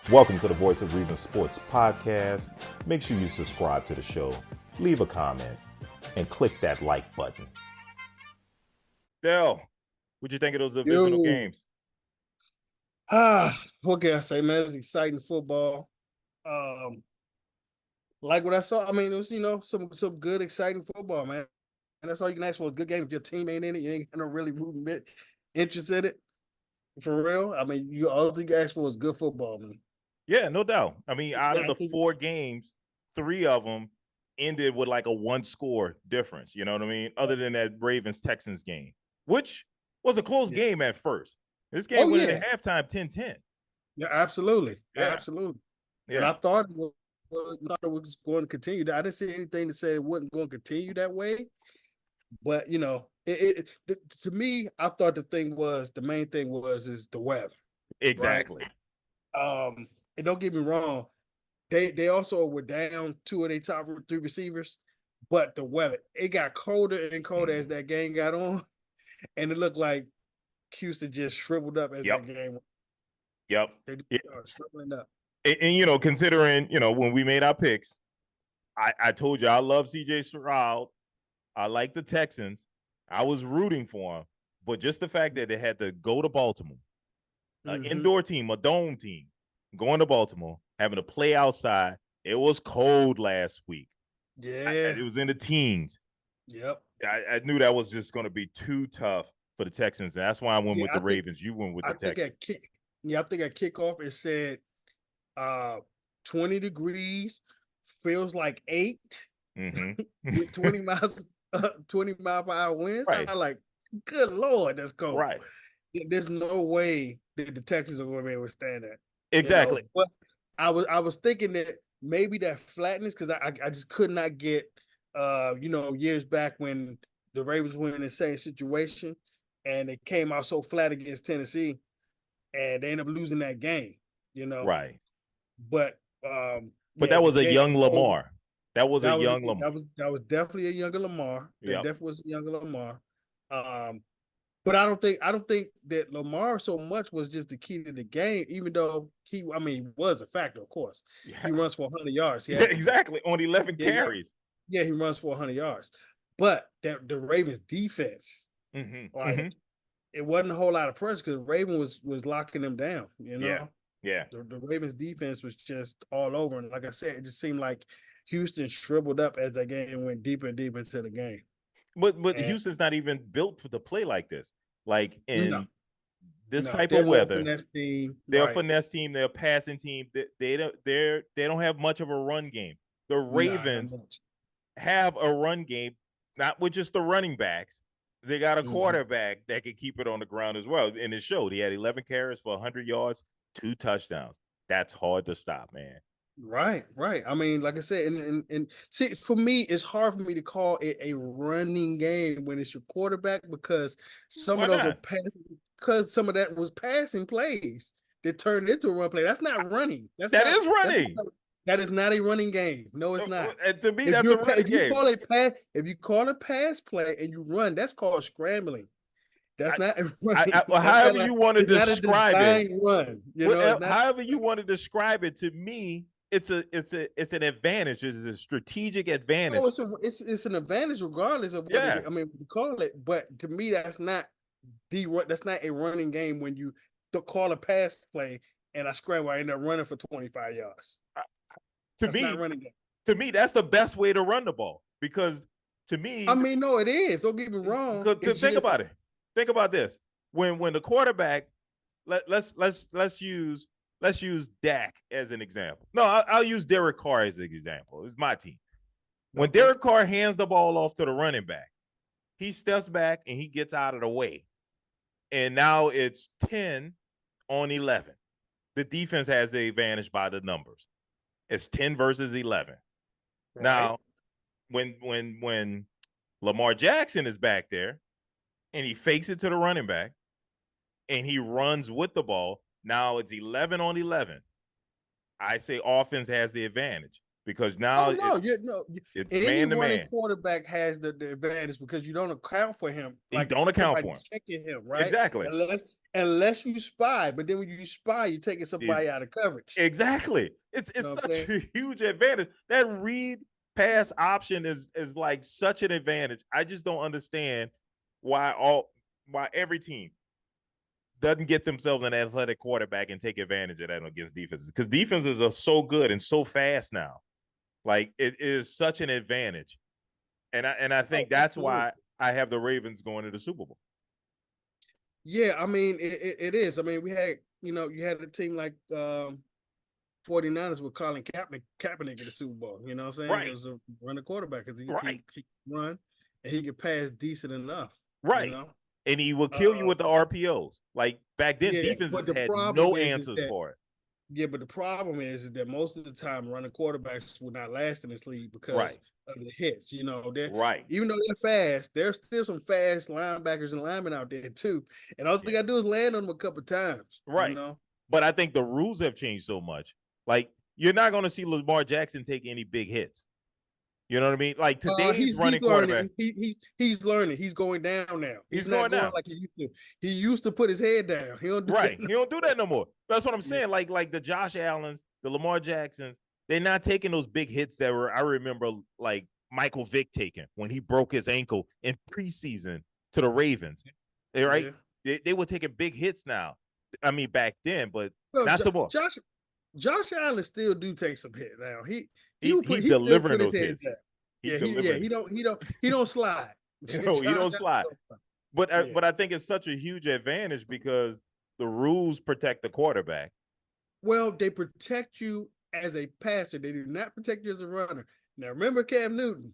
Welcome to the Voice of Reason Sports Podcast. Make sure you subscribe to the show, leave a comment, and click that like button. Dale, what'd you think of those divisional games? What can I say, man? It was exciting football. Like what I saw, I mean, it was, some good, exciting football, man. And that's all you can ask for, a good game. If your team ain't in it, you ain't gonna really rooting bit interest in it. For real. I mean, all you can ask for is good football, man. Yeah, no doubt. I mean, out of the 4 games, 3 of them ended with like a 1-score difference. You know what I mean? Other than that Ravens-Texans game, which was a close game at first. This game went into halftime 10-10. Yeah, absolutely. Yeah. Absolutely. Yeah. And I thought it was going to continue. I didn't see anything to say it wasn't going to continue that way. But, to me, I thought the main thing is the weather. Exactly. Right? And don't get me wrong, they also were down 2 of their top 3 receivers, but the weather, it got colder and colder as that game got on, and it looked like Houston just shriveled up as that game went. Yep. They started shriveling up. And considering, when we made our picks, I told you I love CJ Stroud. I like the Texans. I was rooting for them, but just the fact that they had to go to Baltimore, an indoor team, a dome team, going to Baltimore, having to play outside. It was cold last week. Yeah. It was in the teens. Yep. I knew that was just going to be too tough for the Texans. And that's why I went with the Ravens. You went with the Texans. I think at kickoff it said 20 degrees, feels like 8 with 20 miles 20 mile per hour winds. Right. I'm like, good Lord, that's cold. Right. There's no way that the Texans are going to be able to stand that. Exactly. But I was thinking that maybe that flatness, because I just could not get years back when the Ravens were in the same situation and they came out so flat against Tennessee and they ended up losing that game, Right. But that was a young Lamar. That was Lamar. That was definitely a younger Lamar. That definitely was a younger Lamar. But I don't think that Lamar so much was just the key to the game, even though he was a factor, of course. Yeah. He runs for 100 yards. Yeah, exactly. On 11 carries. Yeah, he runs for 100 yards. But the Ravens defense, it wasn't a whole lot of pressure because Raven was locking them down, Yeah. The Ravens defense was just all over. And like I said, it just seemed like Houston shriveled up as that game went deeper and deeper into the game. But Houston's not even built to play like this. Like in this type of weather, they're a finesse team. They're a passing team. They don't have much of a run game. The Ravens have a run game, not with just the running backs. They got a quarterback that can keep it on the ground as well. And it showed. He had 11 carries for 100 yards, 2 touchdowns. That's hard to stop, man. Right. I mean, like I said, and see, for me, it's hard for me to call it a running game when it's your quarterback because some of that was passing plays that turned into a run play. That's not running. That is running. That is not a running game. No, it's not. And to me, that's a running game. If you call a pass play and you run, that's called scrambling. That's not a running. However you want to describe it. Run. However you want to describe it, to me, it's an advantage. It's a strategic advantage. It's an advantage regardless of what we call it. But to me, that's not a running game when you call a pass play and I scramble, I end up running for 25 yards. To me, that's the best way to run the ball because to me, no, it is. Don't get me wrong. Think about it. Think about this. When the quarterback, let's use Dak as an example. No, I'll use Derek Carr as an example. It's my team. When Derek Carr hands the ball off to the running back, he steps back and he gets out of the way. And now it's 10 on 11. The defense has the advantage by the numbers. It's 10 versus 11. Right. Now, when Lamar Jackson is back there and he fakes it to the running back and he runs with the ball, now it's 11 on 11. I say offense has the advantage because now it's man to man. Quarterback has the advantage because you don't account for him. You don't account for him. Checking him, right? Exactly. unless you spy. But then when you spy, you're taking somebody out of coverage. Exactly. It's such a huge advantage. That read pass option is like such an advantage. I just don't understand why every team doesn't get themselves an athletic quarterback and take advantage of that against defenses, because defenses are so good and so fast now. Like, it is such an advantage, and I think that's why I have the Ravens going to the Super Bowl. Yeah, I mean, it is. I mean, we had, you had a team like 49ers with Colin Kaepernick in the Super Bowl. You know what I'm saying? Right. It was a running quarterback because he Right. could run and he could pass decent enough. Right. You know? And he will kill you with the RPOs. Like, back then, defenses had no answers for it. Yeah, but the problem is that most of the time running quarterbacks will not last in this league because of the hits. You know, even though they're fast, there's still some fast linebackers and linemen out there too. And all they gotta do is land on them a couple times. Right. You know? But I think the rules have changed so much. Like, you're not gonna see Lamar Jackson take any big hits. You know what I mean? Like, today's running quarterback. He's learning. He's going down now. He's not going down like he used to. He used to put his head down. He don't do that. He don't do that no more. That's what I'm saying. Like the Josh Allens, the Lamar Jacksons, they're not taking those big hits that I remember, like Michael Vick taking when he broke his ankle in preseason to the Ravens. Right? Yeah. They were taking big hits now. I mean, back then, but not so much. Josh Allen still do take some hit now. He delivering those hits. He don't slide. No, he don't slide. But I think it's such a huge advantage because the rules protect the quarterback. Well, they protect you as a passer. They do not protect you as a runner. Now, remember Cam Newton.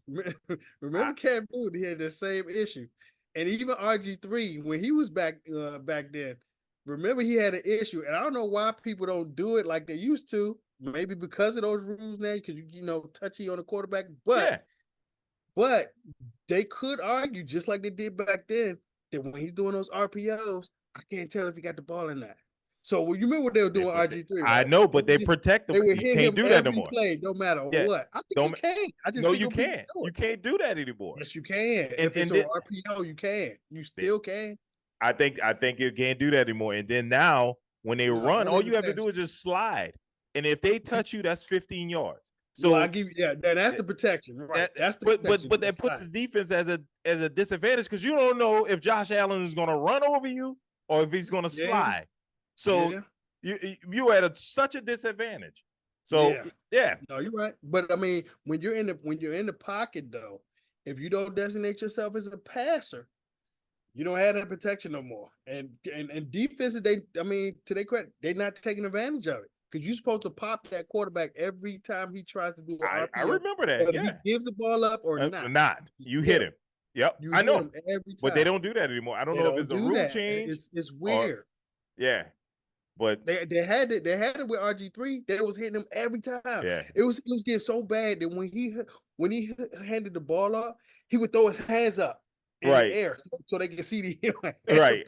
Cam Newton, he had the same issue. And even RG3, when he was back then, remember he had an issue. And I don't know why people don't do it like they used to. Maybe because of those rules now, because touchy on the quarterback. But they could argue, just like they did back then, that when he's doing those RPOs, I can't tell if he got the ball in that. So you remember what they were doing RG3? Right? I know, but they protect him. You can't do that no more. Play, no matter what. I think you can. I just think you can't. You can't do that anymore. Yes, you can. If it's an RPO, you can. You still can. I think you can't do that anymore. And then now, when they run, all you have to do is just slide. And if they touch you, that's 15 yards. So I give you, that's the protection, right? That's the protection. But that puts the defense as a disadvantage, because you don't know if Josh Allen is going to run over you or if he's going to slide. So you're at such a disadvantage. So no, you're right. But I mean, when you're in the pocket though, if you don't designate yourself as a passer, you don't have that protection no more. And defenses, to their credit, they're not taking advantage of it. Because you're supposed to pop that quarterback every time he tries to do an RPO. I remember that. Whether he gives the ball up or not. You hit him. Yep. You I know. him every time. But they don't do that anymore. I don't know if it's a rule change. It's weird. But they had it with RG3. They was hitting him every time. Yeah. It was getting so bad that when he handed the ball off, he would throw his hands up in the air so they could see the right.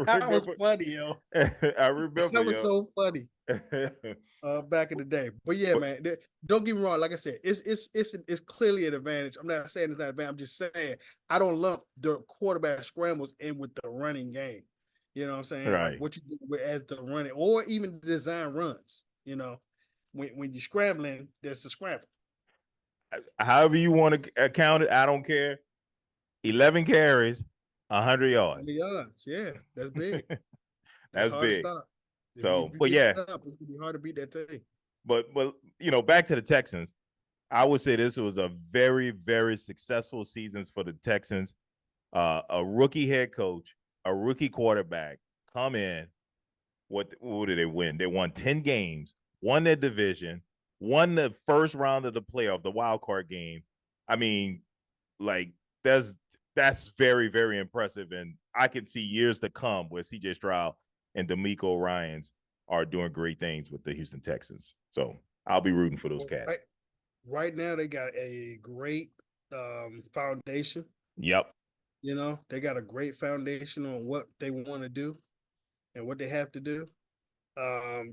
That was funny, yo. I remember that was so funny. Back in the day. But yeah, man, don't get me wrong. Like I said, it's clearly an advantage. I'm not saying it's not an advantage. I'm just saying I don't lump the quarterback scrambles in with the running game. You know what I'm saying? Right. Like what you do as the running or even design runs. You know, when you're scrambling, there's a scramble. However you want to count it, I don't care. 11 carries, 100 yards. 100 yards, yeah, that's big. That's hard big. To stop. So, but yeah, it's gonna be hard to beat that team. But back to the Texans. I would say this was a very, very successful season for the Texans. A rookie head coach, a rookie quarterback come in. What did they win? They won 10 games, won their division, won the first round of the playoff, the wild card game. I mean, like that's very, very impressive. And I can see years to come where CJ Stroud and DeMeco Ryans are doing great things with the Houston Texans. So I'll be rooting for those cats. Right now, they got a great foundation. Yep. You know, they got a great foundation on what they want to do and what they have to do.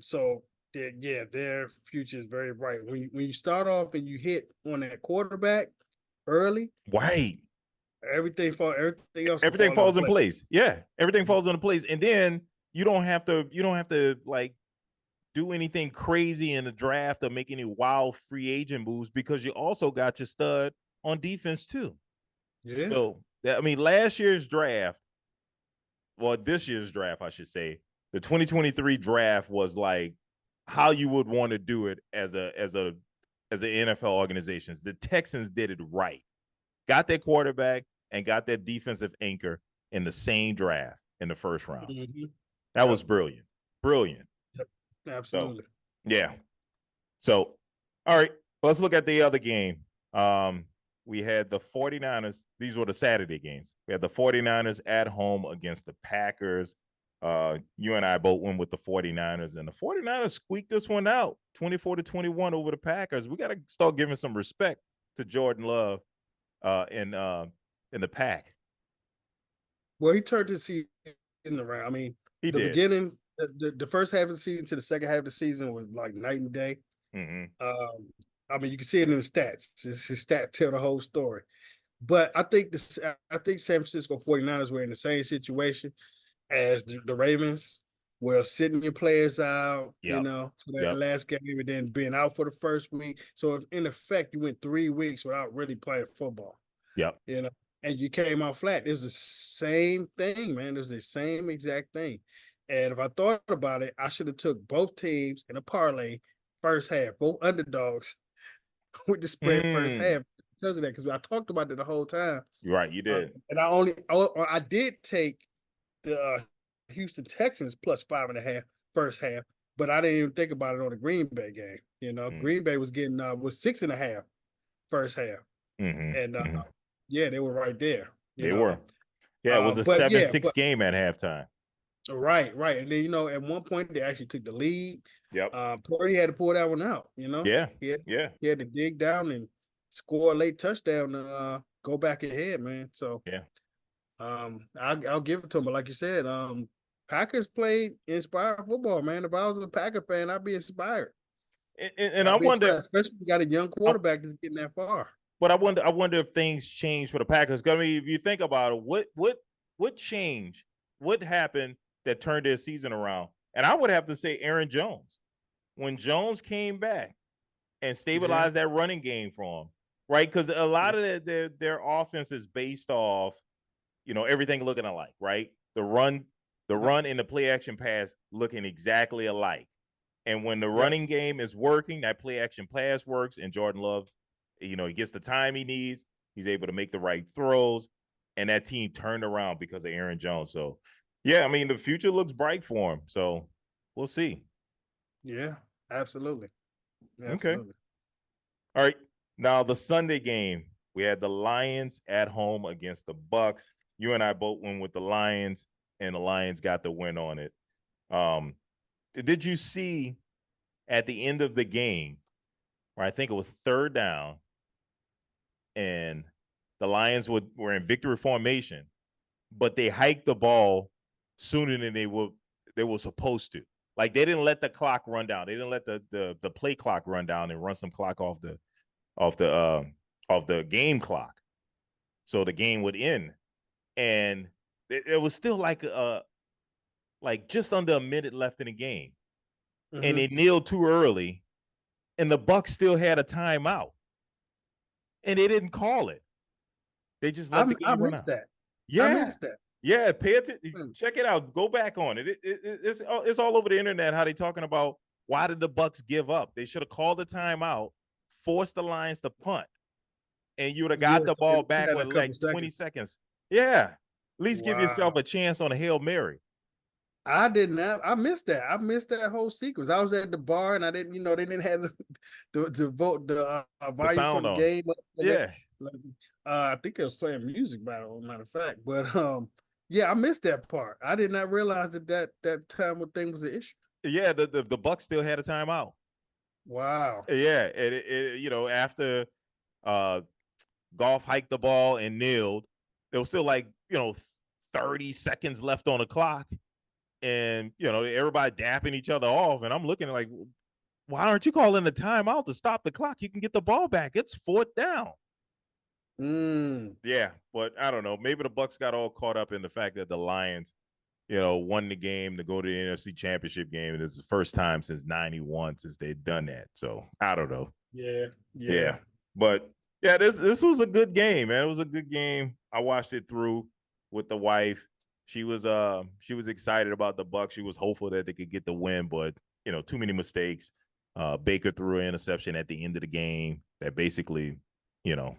So their future is very bright. When you start off and you hit on that quarterback early, right? everything else can Everything fall into falls in place. place. Yeah, everything falls into place, and then you don't have to like do anything crazy in the draft or make any wild free agent moves because you also got your stud on defense too. Yeah. So I mean, last year's draft, well, this year's draft, I should say, the 2023 draft was like how you would want to do it as an NFL organizations. The Texans did it right. Got their quarterback and got their defensive anchor in the same draft in the first round. Mm-hmm. That was brilliant. Brilliant. Yep. Absolutely. So, yeah. So, all right, let's look at the other game. We had the 49ers. These were the Saturday games. We had the 49ers at home against the Packers. You and I both went with the 49ers, and the 49ers squeaked this one out 24-21 over the Packers. We got to start giving some respect to Jordan Love in the pack. Well, he turned the season around. I mean, he the did. beginning, the first half of the season to the second half of the season was like night and day. Mm-hmm. I mean, you can see it in the stats. His stats tell the whole story. But I think San Francisco 49ers were in the same situation as the Ravens, were sitting your players out, Yep. for that last game and then being out for the first week. So in effect, you went 3 weeks without really playing football. Yep. And you came out flat. It's the same thing, man. It's the same exact thing. And if I thought about it, I should have took both teams in a parlay first half, both underdogs with the spread first half because of that. Because I talked about it the whole time. You're right, you did. And I did take the Houston Texans plus 5.5 first half, but I didn't even think about it on the Green Bay game. Green Bay was getting was 6.5 first half, and yeah, they were right there. They were. Yeah, it was a 7-6 game at halftime. Right. And then, at one point they actually took the lead. Yep. Purdy had to pull that one out, Yeah. He had to dig down and score a late touchdown to go back ahead, man. So yeah. I'll give it to him. But like you said, Packers played inspired football, man. If I was a Packer fan, I'd be inspired. And I wonder, especially if you got a young quarterback that's getting that far. But I wonder if things change for the Packers. I mean, if you think about it, what changed? What happened that turned their season around? And I would have to say Aaron Jones. When Jones came back and stabilized that running game for him, right? Because a lot of their offense is based off, everything looking alike, right? The run and the play action pass looking exactly alike. And when the running game is working, that play action pass works, and Jordan Love, he gets the time he needs. He's able to make the right throws, and that team turned around because of Aaron Jones. So, yeah, I mean, the future looks bright for him. So, we'll see. Yeah, absolutely. Okay. All right. Now, the Sunday game, we had the Lions at home against the Bucks. You and I both went with the Lions, and the Lions got the win on it. Did you see at the end of the game, where I think it was third down, and the Lions were in victory formation, but they hiked the ball sooner than they were supposed to. Like, they didn't let the clock run down. They didn't let the play clock run down and run some clock off the game clock, so the game would end. And it was still like just under a minute left in the game, and they kneeled too early, and the Bucks still had a timeout, and they didn't call it. They just let the game run out. That. Yeah, I missed that. Yeah, pay attention. Check it out. Go back on it. It's all over the internet how they talking about why did the Bucks give up. They should have called the timeout, forced the Lions to punt, and you would have got the ball back with like 20 seconds. Yeah, at least give yourself a chance on a Hail Mary. I didn't have. I missed that. I missed that whole sequence. I was at the bar and I didn't. They didn't have the volume sound for the on. game. Yeah. I think it was playing music, by the matter of fact. But yeah, I missed that part. I did not realize that time thing was an issue. Yeah, the Bucks still had a timeout. Wow. Yeah, after Goff hiked the ball and kneeled, there was still 30 seconds left on the clock. And, everybody dapping each other off. And I'm looking like, why aren't you calling the timeout to stop the clock? You can get the ball back. It's fourth down. Yeah, but I don't know. Maybe the Bucks got all caught up in the fact that the Lions, won the game to go to the NFC Championship game, and it's the first time since '91 since they've done that. So I don't know. Yeah. But yeah, this was a good game, man. It was a good game. I watched it through with the wife. She was excited about the Bucks. She was hopeful that they could get the win, but too many mistakes. Baker threw an interception at the end of the game that basically, you know.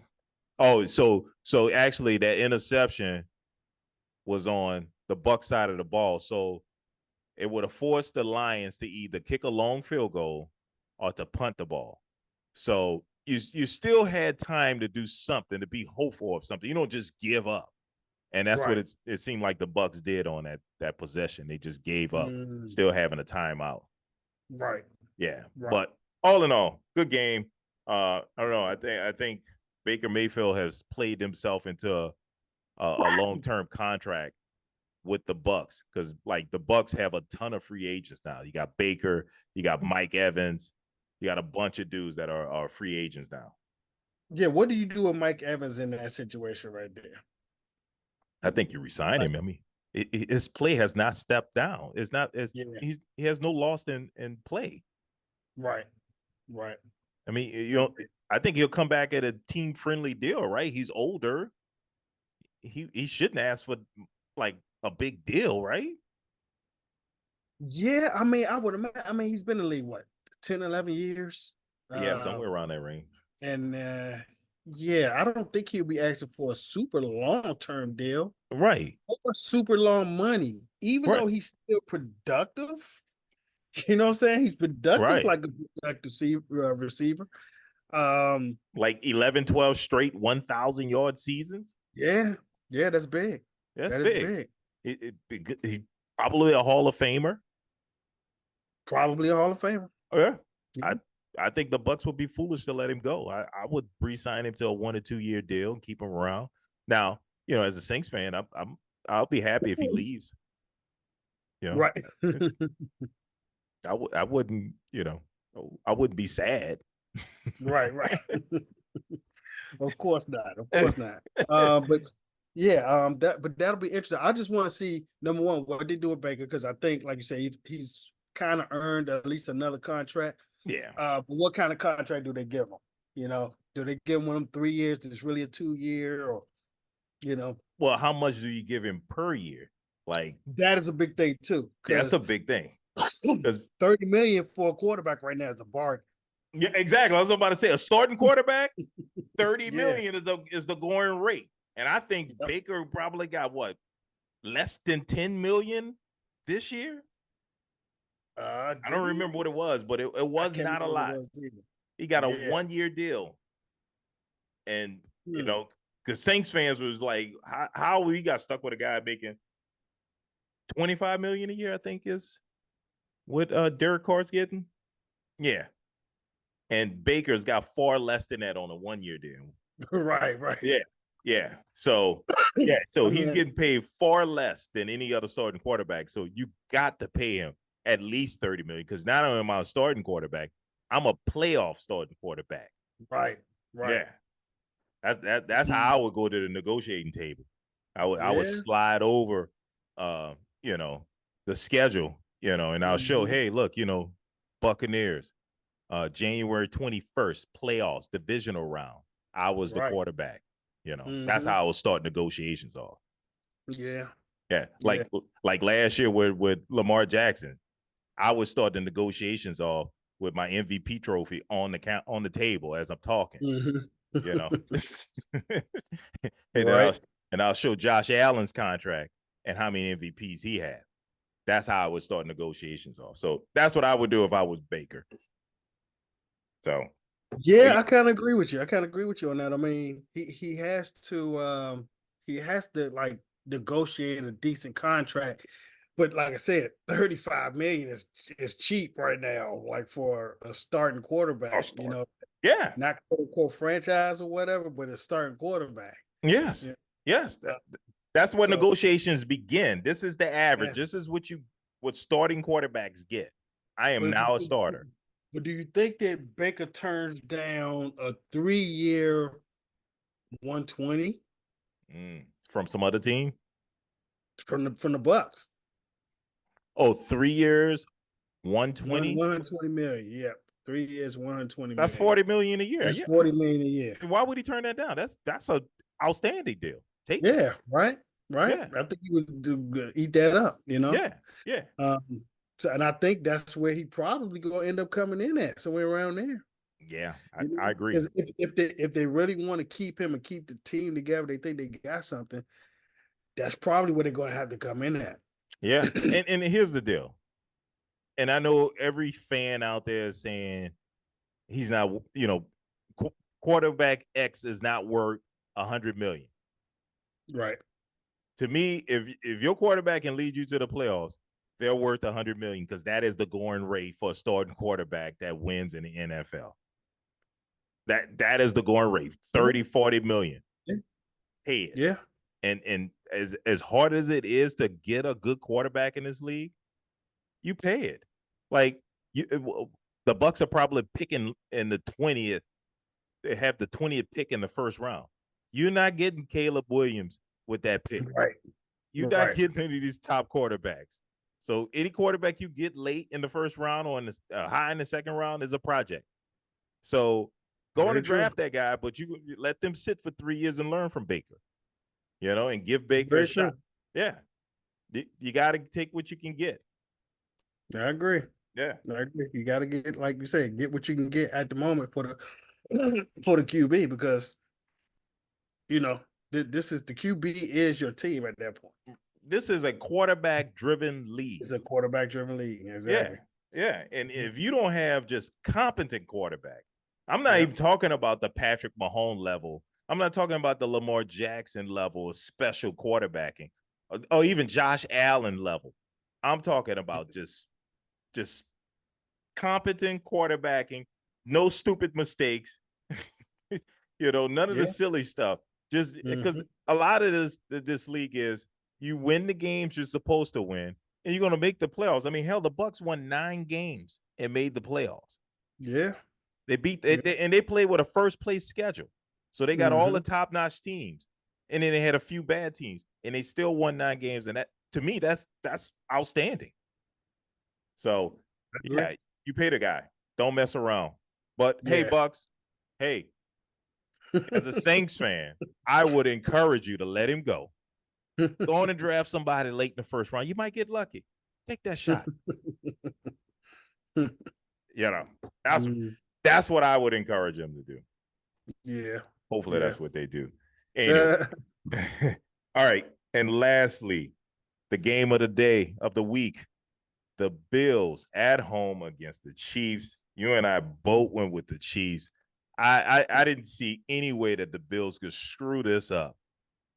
Oh, so actually that interception was on the Buck side of the ball. So it would have forced the Lions to either kick a long field goal or to punt the ball. So you still had time to do something, to be hopeful of something. You don't just give up. And that's what it seemed like the Bucks did on that possession. They just gave up, still having a timeout. Right. Yeah. Right. But all in all, good game. I don't know. I think Baker Mayfield has played himself into a long-term contract with the Bucks, because like the Bucks have a ton of free agents now. You got Baker, you got Mike Evans, you got a bunch of dudes that are free agents now. Yeah, what do you do with Mike Evans in that situation right there? I think you resign him. I mean, his play has not stepped down. It's not as he has no loss in play. Right. I mean, I think he'll come back at a team friendly deal, right? He's older. He shouldn't ask for like a big deal, right? Yeah, I mean, he's been in the league, what, 10, 11 years? Yeah, somewhere around that range. And yeah, I don't think he'll be asking for a super long-term deal. Right. Or super long money, even though he's still productive. You know what I'm saying? He's productive like a productive receiver. Like 11, 12 straight 1,000-yard seasons. Yeah, that's big. That's big. He's probably a Hall of Famer. Probably a Hall of Famer. Oh, yeah. I think the Bucks would be foolish to let him go. I would re-sign him to a 1 or 2 year deal and keep him around. Now, as a Saints fan, I'll be happy if he leaves. Right. I wouldn't, I wouldn't be sad. Right. Of course not. But yeah, that'll be interesting. I just want to see, number one, what they do with Baker, because I think, like you say, he's kind of earned at least another contract. Yeah. But what kind of contract do they give him? Do they give him 3 years? Is it really a 2-year, or Well, how much do you give him per year? Like, that is a big thing too. That's a big thing. Because $30 million for a quarterback right now is a bargain. Yeah, exactly. I was about to say, a starting quarterback, $30 million is the going rate. And I think Baker probably got what, less than $10 million this year? I don't remember what it was, but it was not a lot. He got a 1-year deal. And, because Saints fans was like, how we got stuck with a guy making $25 million a year, I think is what Derek Carr's getting. Yeah. And Baker's got far less than that on a 1-year deal. Right. Yeah. So he's getting paid far less than any other starting quarterback. So you got to pay him at least $30 million, because not only am I a starting quarterback, I'm a playoff starting quarterback. Right. Yeah. That's how I would go to the negotiating table. I would slide over the schedule, and I'll show, hey, look, Buccaneers, January 21st, playoffs, divisional round. I was the quarterback. That's how I would start negotiations off. Yeah. Like last year with Lamar Jackson, I would start the negotiations off with my MVP trophy on the table as I'm talking. And I'll show Josh Allen's contract and how many MVPs he had. That's how I would start negotiations off. So that's what I would do if I was Baker. So I kind of agree with you. On that. I mean, he has to like negotiate a decent contract. But like I said, $35 million is cheap right now, like for a starting quarterback. Yeah. Not quote unquote franchise or whatever, but a starting quarterback. Yes. Yeah. Yes. That's where negotiations begin. This is the average. Yeah. This is what starting quarterbacks get. I am now a starter. But do you think that Baker turns down a 3-year 120 from some other team from the Bucks. Oh, 3 years, 120. 120 million. Yep. 3 years, 120 That's million. 40 million a year. That's Yeah. 40 million a year. And why would he turn that down? That's a outstanding deal. Take yeah, right. Yeah. I think he would eat that up, Yeah. So, and I think that's where he probably gonna end up coming in at, somewhere around there. Yeah, I agree. Because if they really want to keep him and keep the team together, they think they got something. That's probably where they're gonna have to come in at. Yeah, and here's the deal. And I know every fan out there is saying he's not, quarterback X is not worth $100 million. Right. To me, if your quarterback can lead you to the playoffs, they're worth $100 million because that is the going rate for a starting quarterback that wins in the NFL. That is the going rate, 30, 40 million. Head. Yeah. And as hard as it is to get a good quarterback in this league, you pay it. Like the Bucks are probably picking in the 20th. They have the 20th pick in the first round. You're not getting Caleb Williams with that pick. Right. You're not getting any of these top quarterbacks. So any quarterback you get late in the first round or in the high in the second round is a project. So go on and draft that guy, but you let them sit for 3 years and learn from Baker. And give Baker a shot. Yeah. You got to take what you can get. I agree. Yeah. I agree. You got to get, like you said, get what you can get at the moment for the QB, because, this is the QB is your team at that point. This is a quarterback-driven league. It's a quarterback-driven league. Exactly. Yeah. And if you don't have just competent quarterback, I'm not even talking about the Patrick Mahomes level. I'm not talking about the Lamar Jackson level of special quarterbacking or even Josh Allen level. I'm talking about just competent quarterbacking, no stupid mistakes, none of the silly stuff. Just because a lot of this league is you win the games you're supposed to win, and you're going to make the playoffs. I mean, hell, the Bucks won 9 games and made the playoffs. Yeah. They beat and they played with a first place schedule. So they got all the top-notch teams, and then they had a few bad teams, and they still won 9 games. And that, to me, that's outstanding. So, yeah, you pay the guy. Don't mess around. But, hey, Bucks, hey, as a Saints fan, I would encourage you to let him go. Go on and draft somebody late in the first round. You might get lucky. Take that shot. That's what I would encourage him to do. Yeah. Hopefully that's what they do. Anyway. All right. And lastly, the game of the day, of the week, the Bills at home against the Chiefs. You and I both went with the Chiefs. I didn't see any way that the Bills could screw this up.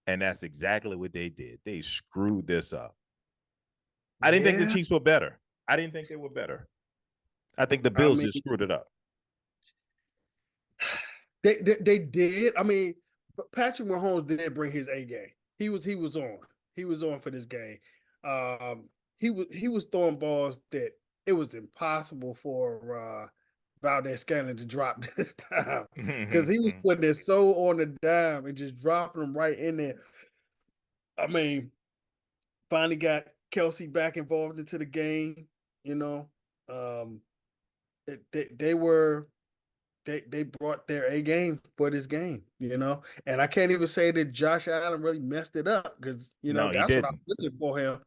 And that's exactly what they did. They screwed this up. I didn't think the Chiefs were better. I didn't think they were better. I think the Bills just screwed it up. They did. I mean, Patrick Mahomes did bring his A game. He was on. He was on for this game. He was throwing balls that it was impossible for Valdez-Scantling to drop this time, because he was putting it so on the dime and just dropping them right in there. I mean, finally got Kelsey back involved into the game. They brought their A game for this game, and I can't even say that Josh Allen really messed it up, because No, that's what I'm looking for him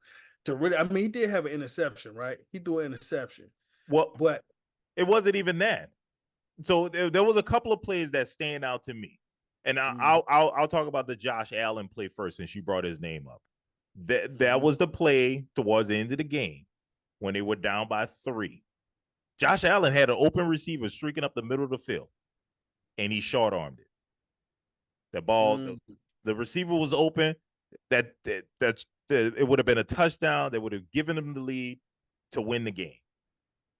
to really. I mean, he did have an interception, right? He threw an interception. Well, but it wasn't even that. So there was a couple of plays that stand out to me, and I'll talk about the Josh Allen play first, since you brought his name up. That was the play towards the end of the game when they were down by 3. Josh Allen had an open receiver streaking up the middle of the field, and he short-armed it. The ball, the receiver was open. It would have been a touchdown. That would have given him the lead to win the game.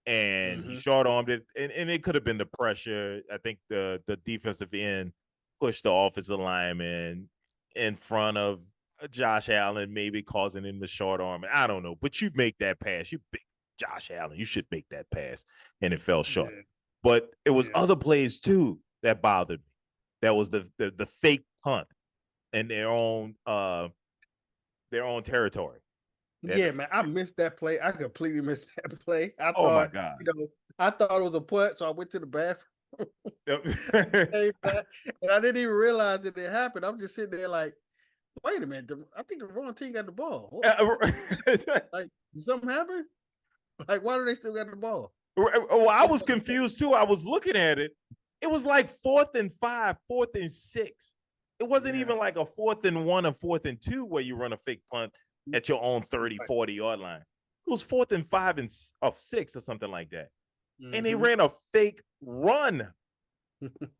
And he short-armed it, and it could have been the pressure. I think the defensive end pushed the offensive lineman in front of Josh Allen, maybe causing him the short arm. I don't know, but you make that pass. You big Josh Allen. You should make that pass, and it fell short. But it was other plays too that bothered me. That was the fake punt in their own territory. Yeah, man, I missed that play. I completely missed that play. Oh my God. I thought it was a punt, so I went to the bathroom. Yep. And I didn't even realize that it happened. I'm just sitting there like, wait a minute, I think the wrong team got the ball. Like, something happened? Like, why do they still got the ball? Well, I was confused too. I was looking at it. It was like 4th and 5, 4th and 6. It wasn't even like a 4th and 1 or 4th and 2 where you run a fake punt at your own 30, 40 yard line. It was 4th and 5 and 6 or something like that. And they ran a fake run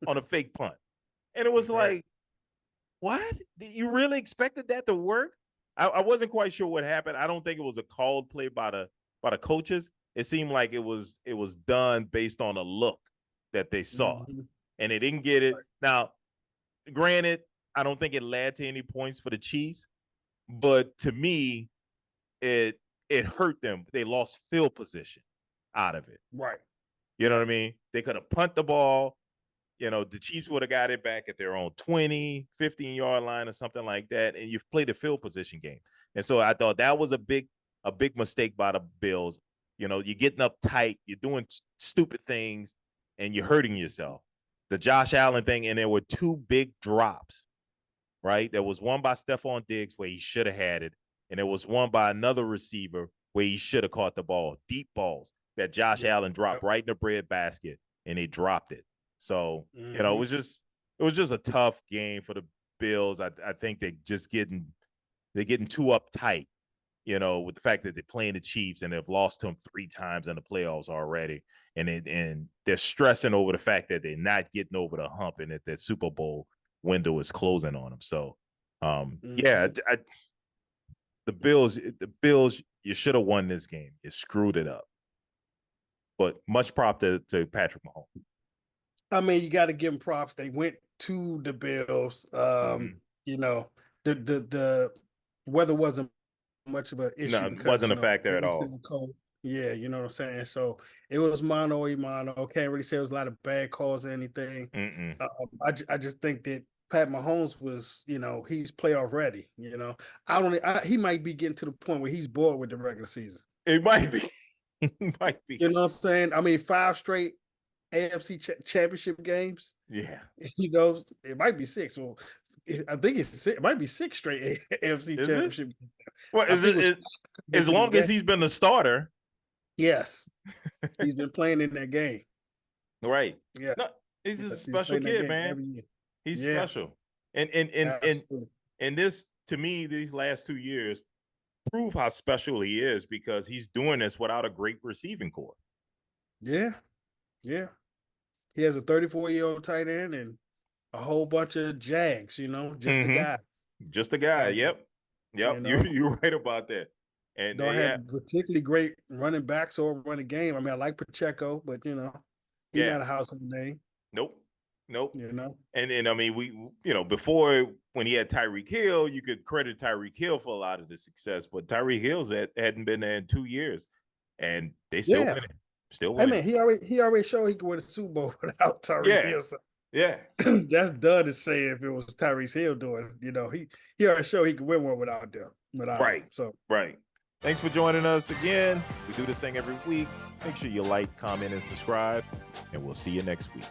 on a fake punt. And it was like, what? You really expected that to work? I wasn't quite sure what happened. I don't think it was a called play by the coaches. It seemed like it was done based on a look that they saw, and they didn't get it. Now, granted, I don't think it led to any points for the Chiefs, but to me, it hurt them. They lost field position out of it. Right. You know what I mean? They could have punted the ball. You know, the Chiefs would have got it back at their own 20, 15-yard line or something like that, and you've played a field position game. And so I thought that was a big mistake by the Bills. You know, you're getting up tight, you're doing stupid things, and you're hurting yourself. The Josh Allen thing, and there were 2 big drops, right? There was one by Stephon Diggs where he should have had it, and there was one by another receiver where he should have caught the ball, deep balls that Josh Allen dropped right in the bread basket, and they dropped it. So, you know, it was just a tough game for the Bills. I think they're getting too uptight, you know, with the fact that they're playing the Chiefs and they've lost to them 3 times in the playoffs already. And they're stressing over the fact that they're not getting over the hump and that their Super Bowl window is closing on them. So, the Bills, you should have won this game. You screwed it up. But much prop to Patrick Mahomes. I mean, you got to give them props. They went to the Bills. You know, the weather wasn't much of an issue. No, it wasn't a factor at all. Yeah, you know what I'm saying? So it was mano a mano. Can't really say it was a lot of bad calls or anything. I just think that Pat Mahomes was, you know, he's playoff ready. You know, he might be getting to the point where he's bored with the regular season. It might be. It might be. You know what I'm saying? I mean, 5 straight AFC championship games. Yeah. You know, it might be 6. Well, I think it might be 6 straight AFC championship. Well, as long as he's been the starter. Yes. He's been playing in that game. Right. Yeah. No, he's a special kid, man. He's special. And this, to me, these last 2 years prove how special he is because he's doing this without a great receiving core. Yeah. Yeah. He has a 34-year-old tight end and a whole bunch of Jags, you know, just the guy. Just the guy. Yep. You know? You're right about that. And don't have particularly great running backs or running game. I mean, I like Pacheco, but you know, he's not a household name. Nope. You know, and I mean, we, you know, before when he had Tyreek Hill, you could credit Tyreek Hill for a lot of the success, but Tyreek Hill's hadn't been there in 2 years, and they still winning. Still winning. I mean, he already showed he could win a Super Bowl without Tyreek Hill. So. Yeah, that's done to say if it was Tyreek Hill doing. You know, he already showed he could win one without them. Right. Him, so right. Thanks for joining us again. We do this thing every week. Make sure you like, comment, and subscribe, and we'll see you next week.